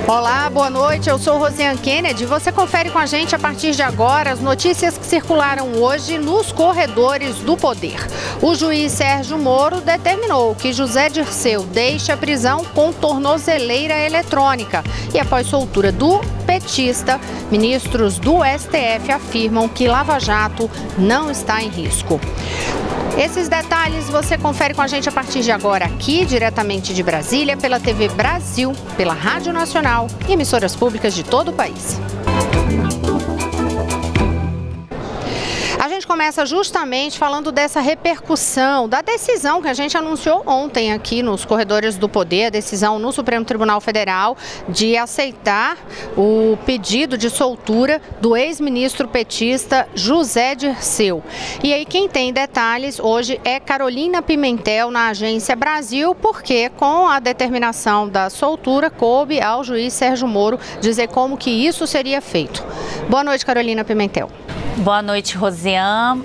Olá, boa noite. Eu sou Rosiane Kennedy. Você confere com a gente a partir de agora as notícias que circularam hoje nos corredores do poder. O juiz Sérgio Moro determinou que José Dirceu deixe a prisão com tornozeleira eletrônica. E após soltura do petista, ministros do STF afirmam que Lava Jato não está em risco. Esses detalhes você confere com a gente a partir de agora aqui, diretamente de Brasília, pela TV Brasil, pela Rádio Nacional e emissoras públicas de todo o país. A gente começa justamente falando dessa repercussão, da decisão que a gente anunciou ontem aqui nos corredores do poder, a decisão no Supremo Tribunal Federal de aceitar o pedido de soltura do ex-ministro petista José Dirceu. E aí quem tem detalhes hoje é Carolina Pimentel na Agência Brasil, porque com a determinação da soltura coube ao juiz Sérgio Moro dizer como que isso seria feito. Boa noite, Carolina Pimentel. Boa noite, Rosiane.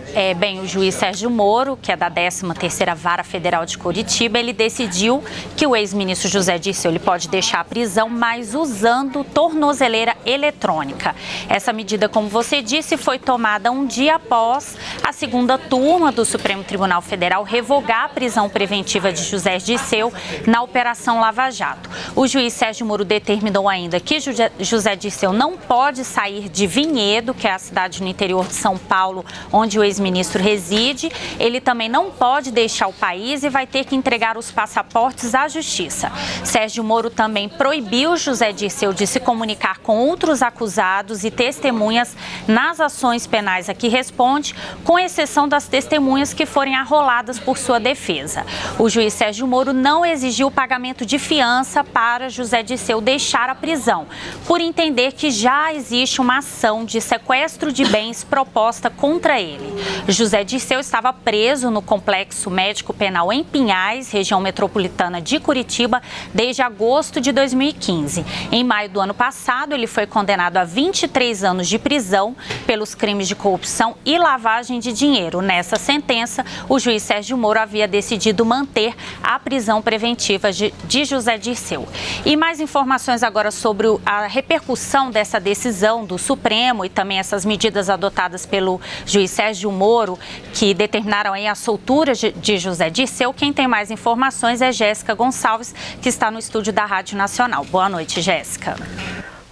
O juiz Sérgio Moro, que é da 13ª Vara Federal de Curitiba, ele decidiu que o ex-ministro José Dirceu ele pode deixar a prisão, mas usando tornozeleira eletrônica. Essa medida, como você disse, foi tomada um dia após a segunda turma do Supremo Tribunal Federal revogar a prisão preventiva de José Dirceu na Operação Lava Jato. O juiz Sérgio Moro determinou ainda que José Dirceu não pode sair de Vinhedo, que é a cidade no interior de São Paulo, onde o ex-ministro reside. Ele também não pode deixar o país e vai ter que entregar os passaportes à Justiça. Sérgio Moro também proibiu José Dirceu de se comunicar com outros acusados e testemunhas nas ações penais a que responde, com exceção das testemunhas que forem arroladas por sua defesa. O juiz Sérgio Moro não exigiu o pagamento de fiança para José Dirceu deixar a prisão, por entender que já existe uma ação de sequestro de bens proposta contra ele. José Dirceu estava preso no Complexo Médico Penal em Pinhais, região metropolitana de Curitiba, desde agosto de 2015. Em maio do ano passado, ele foi condenado a 23 anos de prisão pelos crimes de corrupção e lavagem de dinheiro. Nessa sentença, o juiz Sérgio Moro havia decidido manter a prisão preventiva de José Dirceu. E mais informações agora sobre a repercussão dessa decisão do Supremo e também essas medidas adotadas pelo juiz Sérgio Moro, que determinaram aí a soltura de José Dirceu. Quem tem mais informações é Jéssica Gonçalves, que está no estúdio da Rádio Nacional. Boa noite, Jéssica.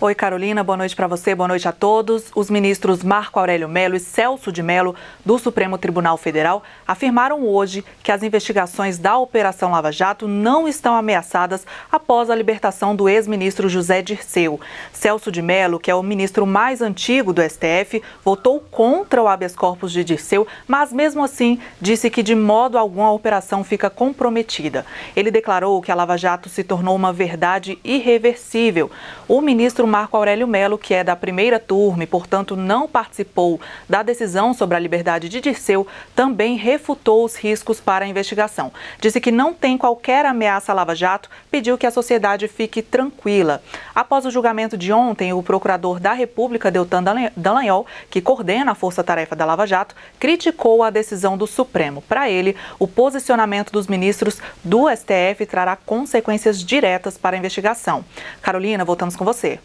Oi, Carolina, boa noite para você, boa noite a todos. Os ministros Marco Aurélio Mello e Celso de Mello, do Supremo Tribunal Federal, afirmaram hoje que as investigações da Operação Lava Jato não estão ameaçadas após a libertação do ex-ministro José Dirceu. Celso de Mello, que é o ministro mais antigo do STF, votou contra o habeas corpus de Dirceu, mas mesmo assim disse que de modo algum a operação fica comprometida. Ele declarou que a Lava Jato se tornou uma verdade irreversível. O ministro Marco Aurélio Mello, que é da primeira turma e, portanto, não participou da decisão sobre a liberdade de Dirceu, também refutou os riscos para a investigação. Disse que não tem qualquer ameaça à Lava Jato, pediu que a sociedade fique tranquila. Após o julgamento de ontem, o procurador da República, Deltan Dallagnol, que coordena a força-tarefa da Lava Jato, criticou a decisão do Supremo. Para ele, o posicionamento dos ministros do STF trará consequências diretas para a investigação. Carolina, voltamos com você.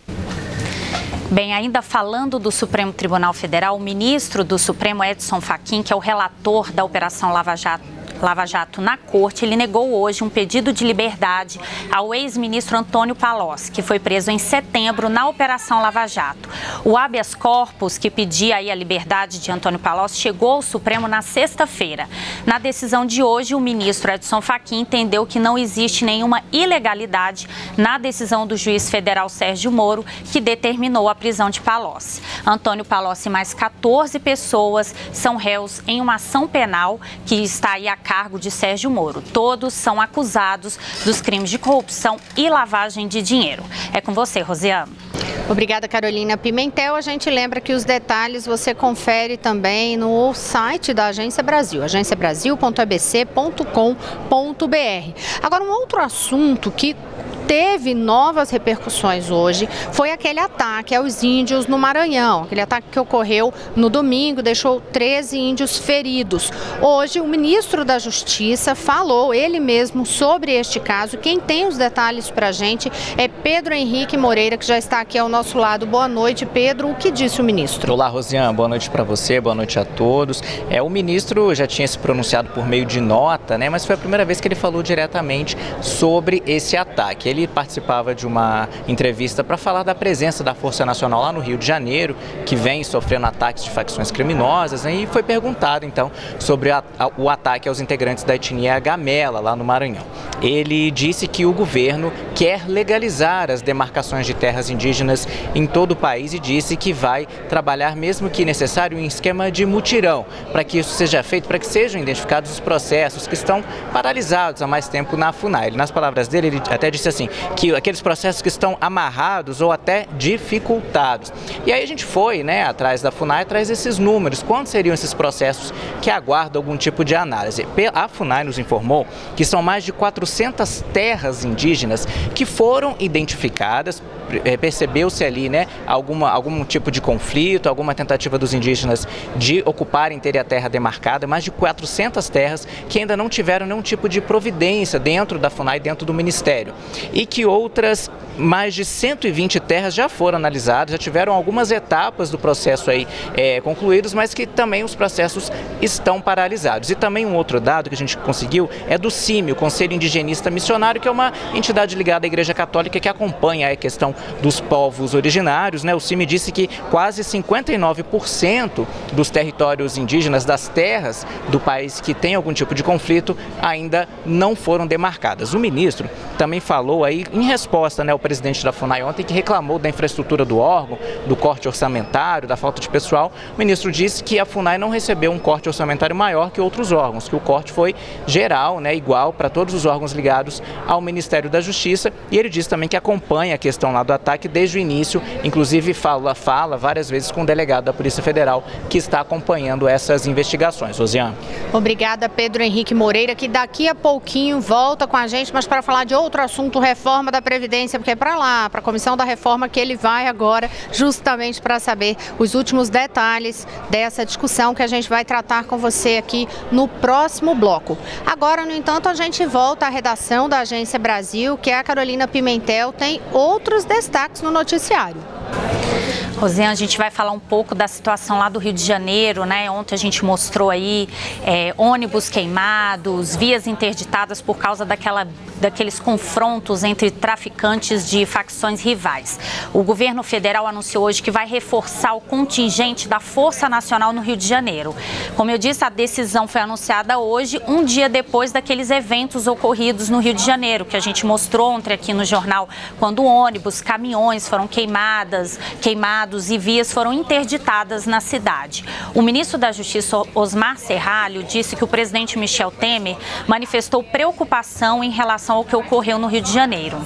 Bem, ainda falando do Supremo Tribunal Federal, o ministro do Supremo, Edson Fachin, que é o relator da Operação Lava Jato na Corte, ele negou hoje um pedido de liberdade ao ex-ministro Antônio Palocci, que foi preso em setembro na Operação Lava Jato. O habeas corpus, que pedia aí a liberdade de Antônio Palocci, chegou ao Supremo na sexta-feira. Na decisão de hoje, o ministro Edson Fachin entendeu que não existe nenhuma ilegalidade na decisão do juiz federal Sérgio Moro, que determinou a prisão de Palocci. Antônio Palocci e mais 14 pessoas são réus em uma ação penal que está aí a cargo de Sérgio Moro. Todos são acusados dos crimes de corrupção e lavagem de dinheiro. É com você, Rosiane. Obrigada, Carolina Pimentel. A gente lembra que os detalhes você confere também no site da Agência Brasil, agenciabrasil.abc.com.br. Agora, um outro assunto que teve novas repercussões hoje foi aquele ataque aos índios no Maranhão, aquele ataque que ocorreu no domingo, deixou 13 índios feridos. Hoje, o ministro da Justiça falou, ele mesmo, sobre este caso. Quem tem os detalhes para a gente é Pedro Henrique Moreira, que já está aqui ao nosso lado. Boa noite, Pedro. O que disse o ministro? Olá, Rosiane. Boa noite para você, boa noite a todos. O ministro já tinha se pronunciado por meio de nota, né? Mas foi a primeira vez que ele falou diretamente sobre esse ataque. Ele participava de uma entrevista para falar da presença da Força Nacional lá no Rio de Janeiro, que vem sofrendo ataques de facções criminosas, né? E foi perguntado, então, sobre o ataque aos integrantes da etnia Gamela, lá no Maranhão. Ele disse que o governo quer legalizar as demarcações de terras indígenas em todo o país e disse que vai trabalhar, mesmo que necessário, em esquema de mutirão, para que isso seja feito, para que sejam identificados os processos que estão paralisados há mais tempo na FUNAI. Nas palavras dele, ele até disse assim, que aqueles processos que estão amarrados ou até dificultados. E aí a gente foi, né, atrás da FUNAI, atrás desses números, quantos seriam esses processos que aguardam algum tipo de análise. A FUNAI nos informou que são mais de 400 terras indígenas que foram identificadas, percebeu-se ali, né, algum tipo de conflito, alguma tentativa dos indígenas de ocuparem, terem a terra demarcada, mais de 400 terras que ainda não tiveram nenhum tipo de providência dentro da FUNAI, dentro do Ministério. E que outras mais de 120 terras já foram analisadas, já tiveram algumas etapas do processo aí concluídos, mas que também os processos estão paralisados. E também um outro dado que a gente conseguiu é do CIMI, o Conselho Indigenista Missionário, que é uma entidade ligada à Igreja Católica que acompanha a questão dos povos originários, né? O CIMI disse que quase 59% dos territórios indígenas, das terras do país que tem algum tipo de conflito, ainda não foram demarcadas. O ministro também falou aí, em resposta, né, ao presidente da FUNAI ontem, que reclamou da infraestrutura do órgão, do corte orçamentário, da falta de pessoal. O ministro disse que a FUNAI não recebeu um corte orçamentário maior que outros órgãos, que o corte foi geral, né, igual para todos os órgãos ligados ao Ministério da Justiça. E ele disse também que acompanha a questão lá do ataque desde o início, inclusive fala várias vezes com o delegado da Polícia Federal que está acompanhando essas investigações. Rosiane. Obrigada, Pedro Henrique Moreira, que daqui a pouquinho volta com a gente, mas para falar de outro assunto, reforma da Previdência, porque é para lá, para a Comissão da Reforma que ele vai agora, justamente para saber os últimos detalhes dessa discussão que a gente vai tratar com você aqui no próximo bloco. Agora, no entanto, a gente volta à redação da Agência Brasil, que a Carolina Pimentel tem outros destaques no noticiário. Rosiane, a gente vai falar um pouco da situação lá do Rio de Janeiro, né? Ontem a gente mostrou aí ônibus queimados, vias interditadas por causa daqueles confrontos entre traficantes de facções rivais. O governo federal anunciou hoje que vai reforçar o contingente da Força Nacional no Rio de Janeiro. Como eu disse, a decisão foi anunciada hoje, um dia depois daqueles eventos ocorridos no Rio de Janeiro, que a gente mostrou ontem aqui no jornal, quando ônibus, caminhões foram queimados e vias foram interditadas na cidade. O ministro da Justiça, Osmar Serralho, disse que o presidente Michel Temer manifestou preocupação em relação ao que ocorreu no Rio de Janeiro.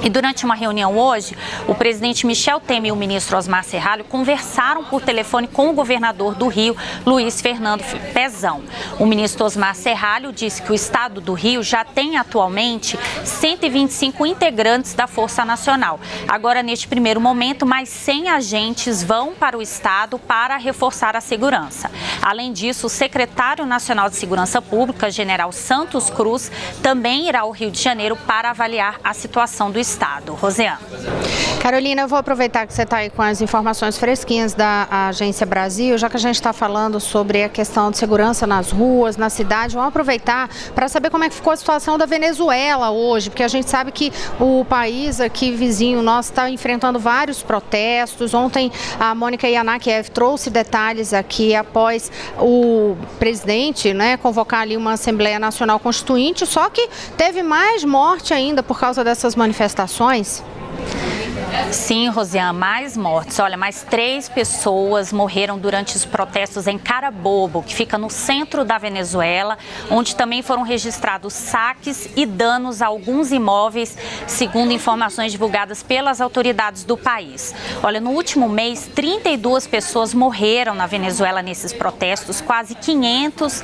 E durante uma reunião hoje, o presidente Michel Temer e o ministro Osmar Serralho conversaram por telefone com o governador do Rio, Luiz Fernando Pezão. O ministro Osmar Serralho disse que o estado do Rio já tem atualmente 125 integrantes da Força Nacional. Agora, neste primeiro momento, mais 100 agentes vão para o estado para reforçar a segurança. Além disso, o secretário nacional de Segurança Pública, general Santos Cruz, também irá ao Rio de Janeiro para avaliar a situação do estado. Rosiane. Carolina, eu vou aproveitar que você está aí com as informações fresquinhas da Agência Brasil, já que a gente está falando sobre a questão de segurança nas ruas, na cidade. Vamos aproveitar para saber como é que ficou a situação da Venezuela hoje, porque a gente sabe que o país aqui vizinho nosso está enfrentando vários protestos. Ontem a Mônica Ianakiev trouxe detalhes aqui após o presidente, né, convocar ali uma Assembleia Nacional Constituinte, só que teve mais morte ainda por causa dessas manifestações. Sim, Rosiane, mais mortes. Olha, mais 3 pessoas morreram durante os protestos em Carabobo, que fica no centro da Venezuela, onde também foram registrados saques e danos a alguns imóveis, segundo informações divulgadas pelas autoridades do país. Olha, no último mês, 32 pessoas morreram na Venezuela nesses protestos, quase 500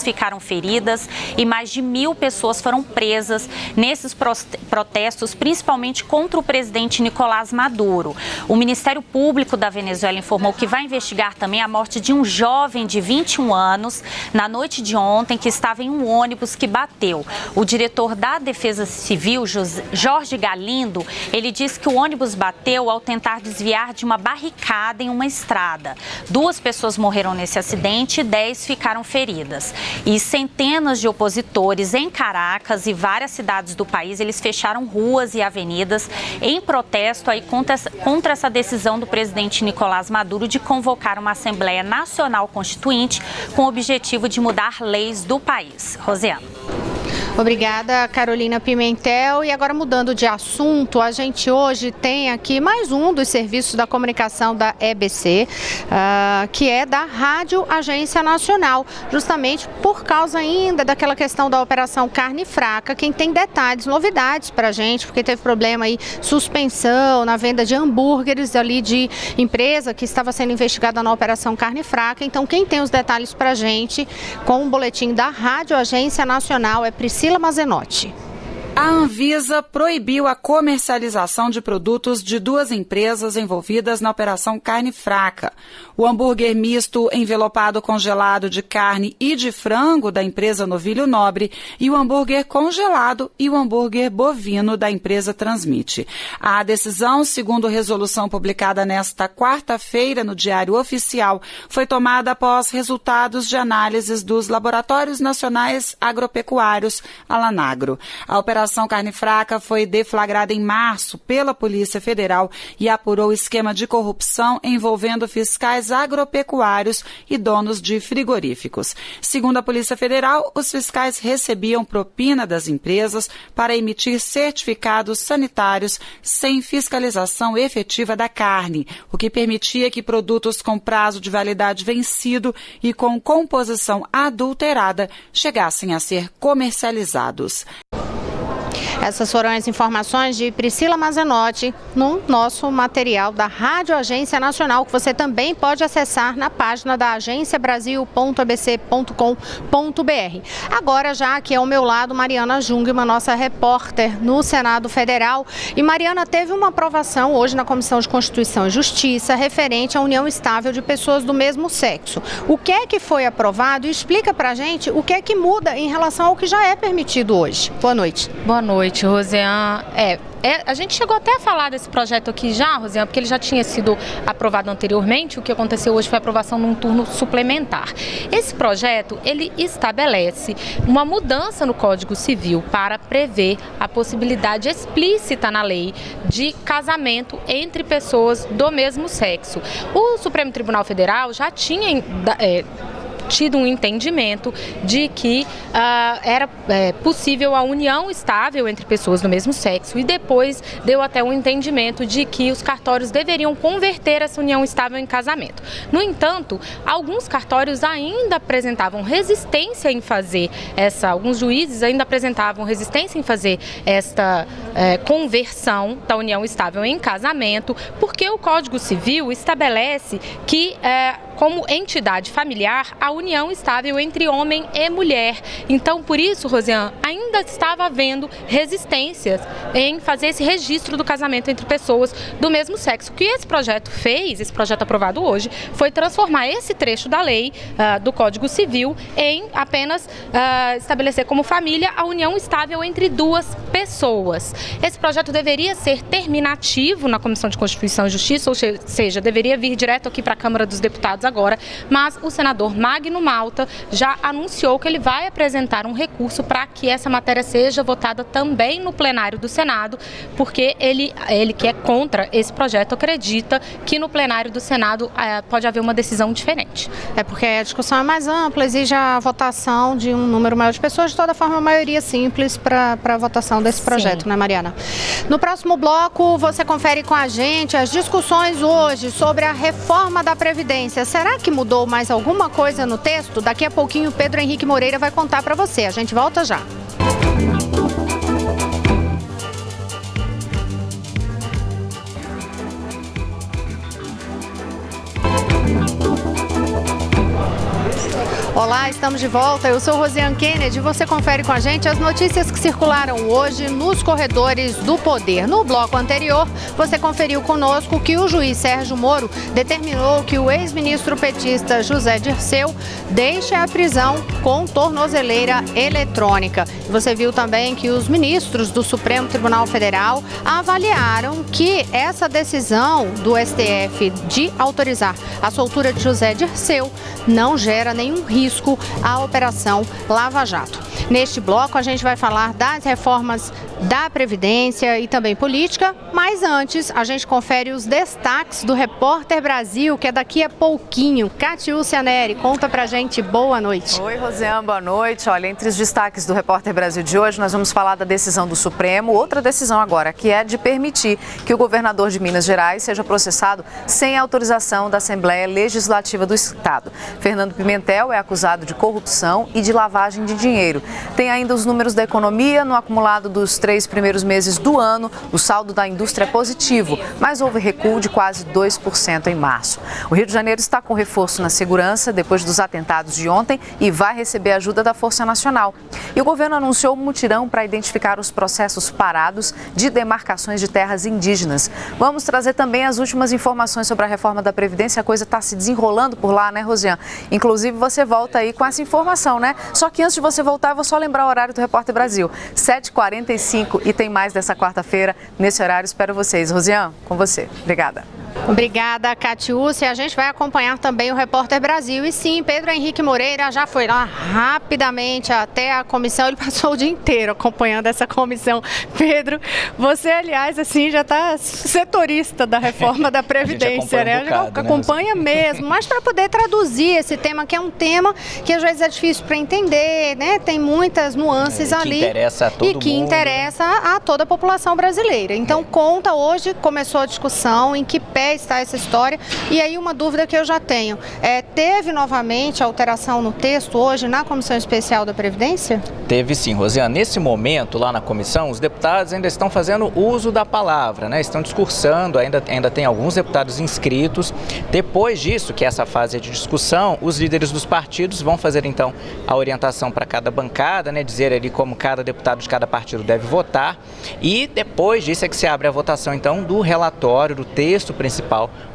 ficaram feridas e mais de 1.000 pessoas foram presas nesses protestos, principalmente contra o presidente Nicolás Maduro. O Ministério Público da Venezuela informou que vai investigar também a morte de um jovem de 21 anos na noite de ontem, que estava em um ônibus que bateu. O diretor da Defesa Civil, Jorge Galindo, ele disse que o ônibus bateu ao tentar desviar de uma barricada em uma estrada. 2 pessoas morreram nesse acidente e 10 ficaram feridas. E centenas de opositores em Caracas e várias cidades do país, eles fecharam ruas e avenidas em protesto aí contra essa decisão do presidente Nicolás Maduro de convocar uma Assembleia Nacional Constituinte com o objetivo de mudar leis do país. Rosiane. Obrigada, Carolina Pimentel. E agora, mudando de assunto, a gente hoje tem aqui mais um dos serviços da comunicação da EBC, que é da Rádio Agência Nacional, justamente por causa ainda daquela questão da Operação Carne Fraca. Quem tem detalhes, novidades para a gente, porque teve problema aí, suspensão na venda de hambúrgueres ali de empresa que estava sendo investigada na Operação Carne Fraca. Então, quem tem os detalhes para a gente com o boletim da Rádio Agência Nacional é Priscila Mazenotti. A Anvisa proibiu a comercialização de produtos de 2 empresas envolvidas na Operação Carne Fraca. O hambúrguer misto envelopado congelado de carne e de frango da empresa Novilho Nobre e o hambúrguer congelado e o hambúrguer bovino da empresa Transmite. A decisão, segundo resolução publicada nesta quarta-feira no Diário Oficial, foi tomada após resultados de análises dos Laboratórios Nacionais Agropecuários, Alanagro. A Operação Carne Fraca foi deflagrada em março pela Polícia Federal e apurou o esquema de corrupção envolvendo fiscais agropecuários e donos de frigoríficos. Segundo a Polícia Federal, os fiscais recebiam propina das empresas para emitir certificados sanitários sem fiscalização efetiva da carne, o que permitia que produtos com prazo de validade vencido e com composição adulterada chegassem a ser comercializados. Essas foram as informações de Priscila Mazenotti no nosso material da Rádio Agência Nacional, que você também pode acessar na página da agenciabrasil.abc.com.br. Agora, já aqui ao meu lado, Mariana Jungmann, nossa repórter no Senado Federal. E Mariana, teve uma aprovação hoje na Comissão de Constituição e Justiça referente à união estável de pessoas do mesmo sexo. O que é que foi aprovado? E explica pra gente o que é que muda em relação ao que já é permitido hoje. Boa noite. Boa noite, Rosiane. A gente chegou até a falar desse projeto aqui já, Rosiane, porque ele já tinha sido aprovado anteriormente. O que aconteceu hoje foi a aprovação num turno suplementar. Esse projeto, ele estabelece uma mudança no Código Civil para prever a possibilidade explícita na lei de casamento entre pessoas do mesmo sexo. O Supremo Tribunal Federal já tinha tido um entendimento de que era possível a união estável entre pessoas do mesmo sexo e depois deu até um entendimento de que os cartórios deveriam converter essa união estável em casamento. No entanto, alguns cartórios ainda apresentavam resistência em fazer alguns juízes ainda apresentavam resistência em fazer esta conversão da união estável em casamento, porque o Código Civil estabelece que como entidade familiar, a união estável entre homem e mulher. Então, por isso, Rosiane, ainda estava havendo resistências em fazer esse registro do casamento entre pessoas do mesmo sexo. O que esse projeto fez, esse projeto aprovado hoje, foi transformar esse trecho da lei do Código Civil em apenas estabelecer como família a união estável entre 2 pessoas. Esse projeto deveria ser terminativo na Comissão de Constituição e Justiça, ou seja, deveria vir direto aqui para a Câmara dos Deputados votados agora, mas o senador Magno Malta já anunciou que ele vai apresentar um recurso para que essa matéria seja votada também no plenário do Senado, porque ele que é contra esse projeto acredita que no plenário do Senado pode haver uma decisão diferente. É porque a discussão é mais ampla, exige a votação de um número maior de pessoas, de toda forma a maioria simples para a votação desse projeto, né, Mariana? No próximo bloco você confere com a gente as discussões hoje sobre a reforma da Previdência. Será que mudou mais alguma coisa no texto? Daqui a pouquinho o Pedro Henrique Moreira vai contar para você. A gente volta já. Olá, estamos de volta. Eu sou Rosiane Kennedy. Você confere com a gente as notícias que circularam hoje nos corredores do poder. No bloco anterior, você conferiu conosco que o juiz Sérgio Moro determinou que o ex-ministro petista José Dirceu deixe a prisão com tornozeleira eletrônica. Você viu também que os ministros do Supremo Tribunal Federal avaliaram que essa decisão do STF de autorizar a soltura de José Dirceu não gera nenhum risco à Operação Lava Jato. Neste bloco a gente vai falar das reformas da Previdência e também política, mas antes a gente confere os destaques do Repórter Brasil, que é daqui a pouquinho. Catiúcia Neri, conta pra gente, boa noite. Oi, Rosiane, boa noite. Olha, entre os destaques do Repórter Brasil de hoje, nós vamos falar da decisão do Supremo, outra decisão agora, que é de permitir que o governador de Minas Gerais seja processado sem autorização da Assembleia Legislativa do Estado. Fernando Pimentel é acusado de corrupção e de lavagem de dinheiro. Tem ainda os números da economia. No acumulado dos 3 primeiros meses do ano, o saldo da indústria é positivo, mas houve recuo de quase 2% em março. O Rio de Janeiro está com reforço na segurança depois dos atentados de ontem e vai receber ajuda da Força Nacional. E o governo anunciou um mutirão para identificar os processos parados de demarcações de terras indígenas. Vamos trazer também as últimas informações sobre a reforma da Previdência. A coisa está se desenrolando por lá, né, Rosiane? Inclusive, você volta aí com essa informação, né? Só que antes de você voltar, eu vou só lembrar o horário do Repórter Brasil, 7h45, e tem mais dessa quarta-feira nesse horário. Espero vocês. Rosiane, com você. Obrigada. Obrigada, Catiúcia. A gente vai acompanhar também o Repórter Brasil. E sim, Pedro Henrique Moreira já foi lá rapidamente até a comissão. Ele passou o dia inteiro acompanhando essa comissão. Pedro, você, aliás, assim, já está setorista da reforma da Previdência, né? Acompanha mesmo, mas para poder traduzir esse tema, que é um tema que às vezes é difícil para entender, né? Tem muitas nuances ali. Interessa a todo mundo. Que interessa a toda a população brasileira. Então, conta hoje, começou a discussão, em que pé está essa história. E aí uma dúvida que eu já tenho, teve novamente alteração no texto hoje na Comissão Especial da Previdência? Teve sim, Rosiane. Nesse momento, lá na comissão, os deputados ainda estão fazendo uso da palavra, né? Estão discursando, ainda tem alguns deputados inscritos. Depois disso, que essa fase é de discussão, os líderes dos partidos vão fazer então a orientação para cada bancada, né? Dizer ali como cada deputado de cada partido deve votar. E depois disso é que se abre a votação então do relatório, do texto principal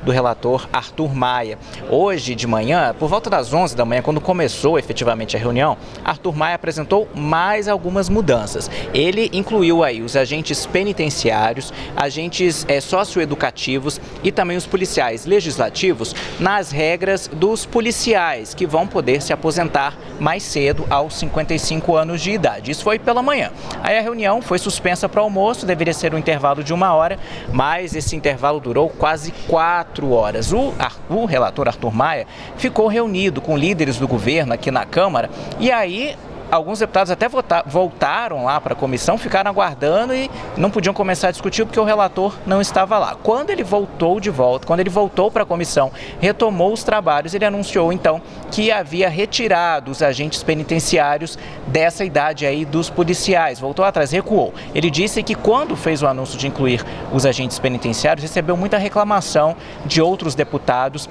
do relator Arthur Maia. Hoje de manhã, por volta das 11 da manhã, quando começou efetivamente a reunião, Arthur Maia apresentou mais algumas mudanças. Ele incluiu aí os agentes penitenciários, agentes socioeducativos e também os policiais legislativos nas regras dos policiais, que vão poder se aposentar mais cedo, aos 55 anos de idade. Isso foi pela manhã. Aí a reunião foi suspensa para o almoço, deveria ser um intervalo de 1 hora, mas esse intervalo durou quase 4 horas. O relator Arthur Maia ficou reunido com líderes do governo aqui na Câmara e aí alguns deputados até voltaram lá para a comissão, ficaram aguardando e não podiam começar a discutir porque o relator não estava lá. Quando ele voltou de volta, quando ele voltou para a comissão, retomou os trabalhos, ele anunciou então que havia retirado os agentes penitenciários dessa idade aí dos policiais. Voltou atrás, recuou. Ele disse que quando fez o anúncio de incluir os agentes penitenciários, recebeu muita reclamação de outros deputados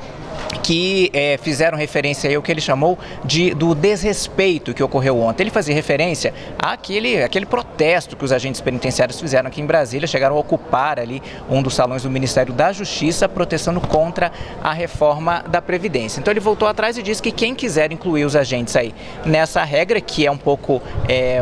que fizeram referência aí ao que ele chamou do desrespeito que ocorreu ontem. Ele fazia referência àquele protesto que os agentes penitenciários fizeram aqui em Brasília, chegaram a ocupar ali um dos salões do Ministério da Justiça, protestando contra a reforma da Previdência. Então ele voltou atrás e disse que quem quiser incluir os agentes aí nessa regra, que é um pouco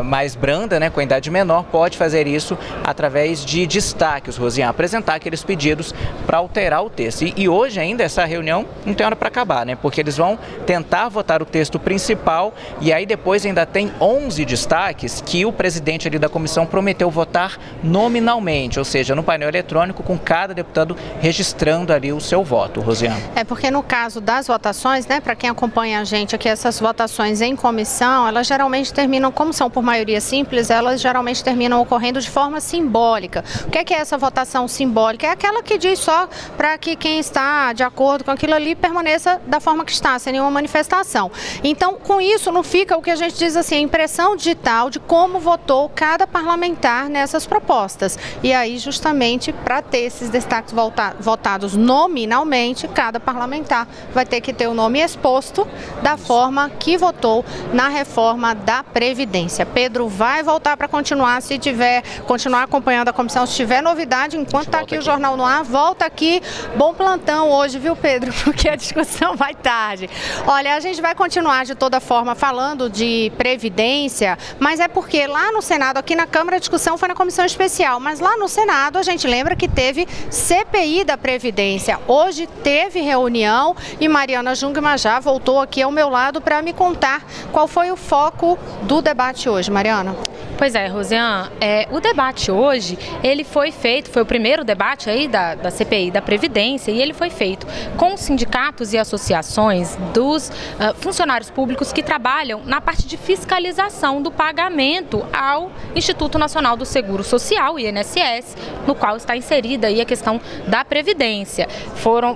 mais branda, né, com a idade menor, pode fazer isso através de destaques, Rosiane, apresentar aqueles pedidos para alterar o texto. E hoje ainda essa reunião não tem tem hora para acabar, né? Porque eles vão tentar votar o texto principal e aí depois ainda tem 11 destaques que o presidente ali da comissão prometeu votar nominalmente, ou seja, no painel eletrônico, com cada deputado registrando ali o seu voto, Rosiane. É porque no caso das votações, né, para quem acompanha a gente aqui, essas votações em comissão, elas geralmente terminam, como são por maioria simples, elas geralmente terminam ocorrendo de forma simbólica. O que é essa votação simbólica? É aquela que diz só para que quem está de acordo com aquilo ali permaneça da forma que está, sem nenhuma manifestação. Então, com isso, não fica o que a gente diz assim, a impressão digital de como votou cada parlamentar nessas propostas. E aí, justamente, para ter esses destaques votados nominalmente, cada parlamentar vai ter que ter o nome exposto da forma que votou na reforma da Previdência. Pedro vai voltar para continuar, se tiver, continuar acompanhando a comissão, se tiver novidade, enquanto está aqui o Jornal no Ar, volta aqui. Bom plantão hoje, viu, Pedro? Porque a discussão vai tarde. Olha, a gente vai continuar de toda forma falando de Previdência, mas é porque lá no Senado, aqui na Câmara, a discussão foi na comissão especial, mas lá no Senado a gente lembra que teve CPI da Previdência. Hoje teve reunião e Mariana Jungmann já voltou aqui ao meu lado para me contar qual foi o foco do debate hoje. Mariana? Pois é, Rosiane, o debate hoje, ele foi feito, foi o primeiro debate aí da CPI da Previdência, e ele foi feito com sindicatos e associações dos funcionários públicos que trabalham na parte de fiscalização do pagamento ao Instituto Nacional do Seguro Social, INSS, no qual está inserida aí a questão da Previdência.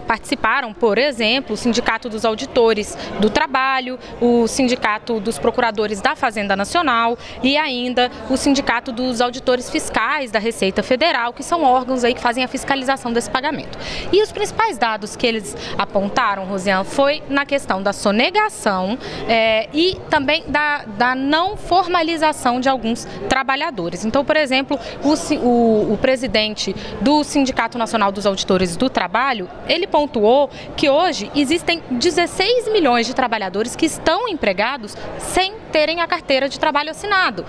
Participaram, por exemplo, o Sindicato dos Auditores do Trabalho, o Sindicato dos Procuradores da Fazenda Nacional e ainda o Sindicato dos Auditores Fiscais da Receita Federal, que são órgãos aí que fazem a fiscalização desse pagamento. E os principais dados que eles apontaram, Rosiane, foi na questão da sonegação e também da não formalização de alguns trabalhadores. Então, por exemplo, o presidente do Sindicato Nacional dos Auditores do Trabalho, ele pontuou que hoje existem 16 milhões de trabalhadores que estão empregados sem terem a carteira de trabalho assinada.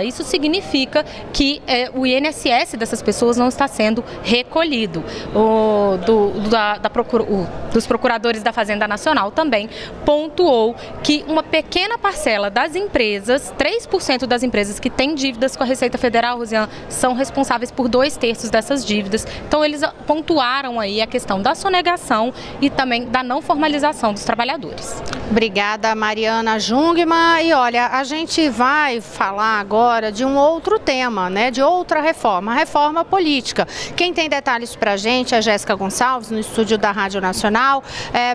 Isso significa que o INSS dessas pessoas não está sendo recolhido. Dos procuradores da Fazenda Nacional também pontuou que uma pequena parcela das empresas, 3% das empresas que têm dívidas com a Receita Federal, Rosiane, são responsáveis por 2/3 dessas dívidas. Então eles pontuaram aí a questão da sonegação e também da não formalização dos trabalhadores. Obrigada, Mariana Jungmann. E olha, a gente vai falar agora de um outro tema, né? De outra reforma, a reforma política. Quem tem detalhes pra gente é Jéssica Gonçalves, no estúdio da Rádio Nacional,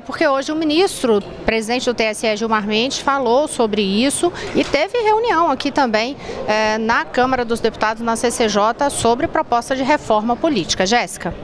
porque hoje o ministro, presidente do TSE, Gilmar Mendes, falou sobre isso e teve reunião aqui também na Câmara dos Deputados, na CCJ, sobre proposta de reforma política. Jéssica.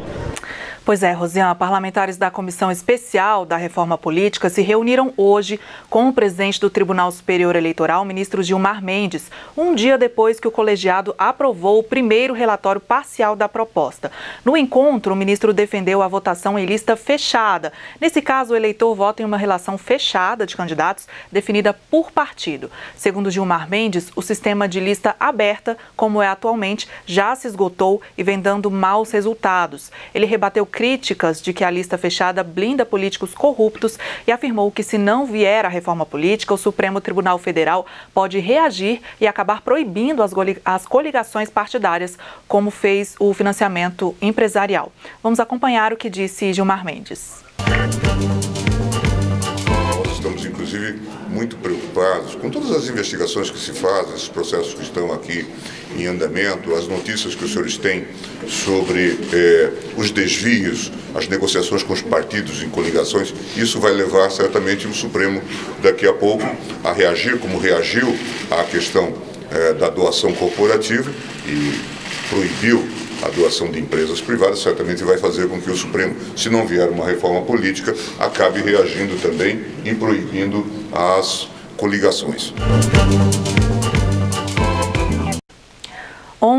Pois é, Rosiane, parlamentares da Comissão Especial da Reforma Política se reuniram hoje com o presidente do Tribunal Superior Eleitoral, o ministro Gilmar Mendes, um dia depois que o colegiado aprovou o primeiro relatório parcial da proposta. No encontro, o ministro defendeu a votação em lista fechada. Nesse caso, o eleitor vota em uma relação fechada de candidatos definida por partido. Segundo Gilmar Mendes, o sistema de lista aberta, como é atualmente, já se esgotou e vem dando maus resultados. Ele rebateu críticas de que a lista fechada blinda políticos corruptos e afirmou que, se não vier a reforma política, o Supremo Tribunal Federal pode reagir e acabar proibindo as coligações partidárias, como fez o financiamento empresarial. Vamos acompanhar o que disse Gilmar Mendes. Nós estamos, inclusive, muito preocupados com todas as investigações que se fazem, esses processos que estão aqui em andamento, as notícias que os senhores têm sobre os desvios, as negociações com os partidos em coligações. Isso vai levar certamente o Supremo daqui a pouco a reagir, como reagiu à questão da doação corporativa e proibiu a doação de empresas privadas. Certamente vai fazer com que o Supremo, se não vier uma reforma política, acabe reagindo também e proibindo as coligações.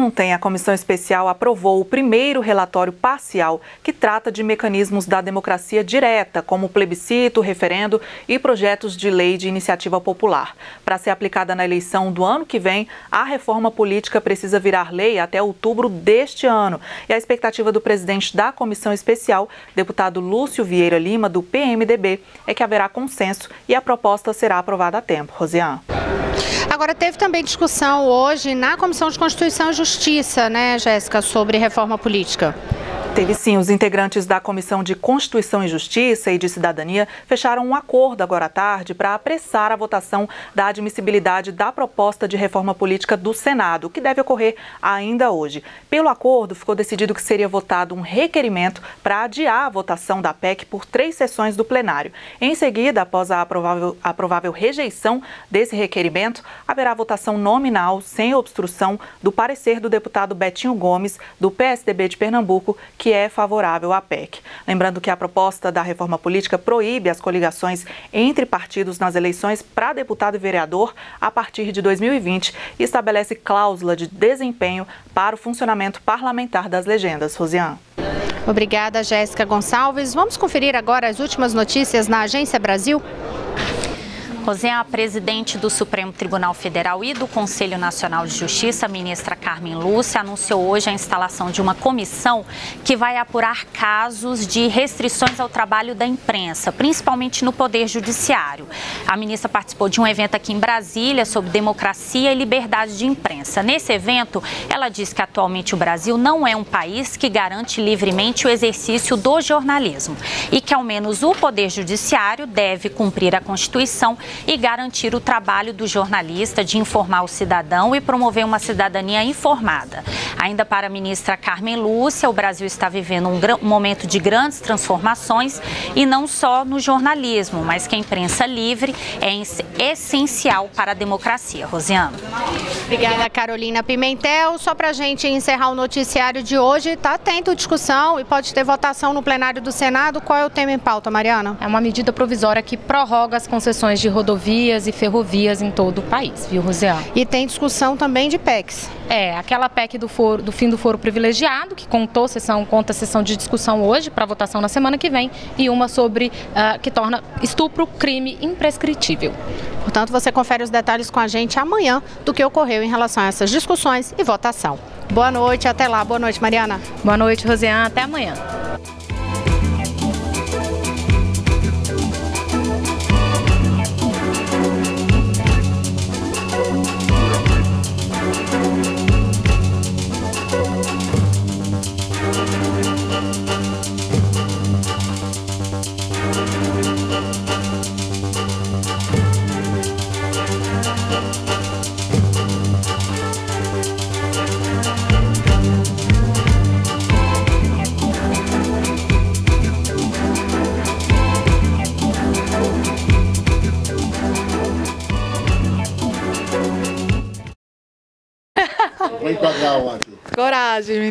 Ontem, a Comissão Especial aprovou o primeiro relatório parcial que trata de mecanismos da democracia direta, como plebiscito, referendo e projetos de lei de iniciativa popular. Para ser aplicada na eleição do ano que vem, a reforma política precisa virar lei até outubro deste ano. E a expectativa do presidente da Comissão Especial, deputado Lúcio Vieira Lima, do PMDB, é que haverá consenso e a proposta será aprovada a tempo. Rosiane. Agora, teve também discussão hoje na Comissão de Constituição e Justiça, né, Jéssica, sobre reforma política. Teve sim, os integrantes da Comissão de Constituição e Justiça e de Cidadania fecharam um acordo agora à tarde para apressar a votação da admissibilidade da proposta de reforma política do Senado, que deve ocorrer ainda hoje. Pelo acordo, ficou decidido que seria votado um requerimento para adiar a votação da PEC por 3 sessões do plenário. Em seguida, após a provável rejeição desse requerimento, haverá votação nominal, sem obstrução, do parecer do deputado Betinho Gomes, do PSDB de Pernambuco, que é favorável à PEC. Lembrando que a proposta da reforma política proíbe as coligações entre partidos nas eleições para deputado e vereador a partir de 2020 e estabelece cláusula de desempenho para o funcionamento parlamentar das legendas. Rosiane. Obrigada, Jéssica Gonçalves. Vamos conferir agora as últimas notícias na Agência Brasil? Rosiane, a presidente do Supremo Tribunal Federal e do Conselho Nacional de Justiça, a ministra Carmen Lúcia, anunciou hoje a instalação de uma comissão que vai apurar casos de restrições ao trabalho da imprensa, principalmente no Poder Judiciário. A ministra participou de um evento aqui em Brasília sobre democracia e liberdade de imprensa. Nesse evento, ela disse que atualmente o Brasil não é um país que garante livremente o exercício do jornalismo e que ao menos o Poder Judiciário deve cumprir a Constituição e garantir o trabalho do jornalista de informar o cidadão e promover uma cidadania informada. Ainda para a ministra Carmen Lúcia, o Brasil está vivendo um momento de grandes transformações e não só no jornalismo, mas que a imprensa livre é essencial para a democracia. Rosiane. Obrigada, Carolina Pimentel. Só para a gente encerrar o noticiário de hoje, está tendo discussão e pode ter votação no plenário do Senado. Qual é o tema em pauta, Mariana? É uma medida provisória que prorroga as concessões de rodovias e ferrovias em todo o país, viu, Rosiane? E tem discussão também de PECs. Aquela PEC do fim do foro privilegiado, que conta a sessão de discussão hoje para votação na semana que vem, e uma sobre que torna estupro crime imprescritível. Portanto, você confere os detalhes com a gente amanhã do que ocorreu em relação a essas discussões e votação. Boa noite, até lá. Boa noite, Mariana. Boa noite, Rosiane. Até amanhã. Vou enquadrar o aqui. Coragem,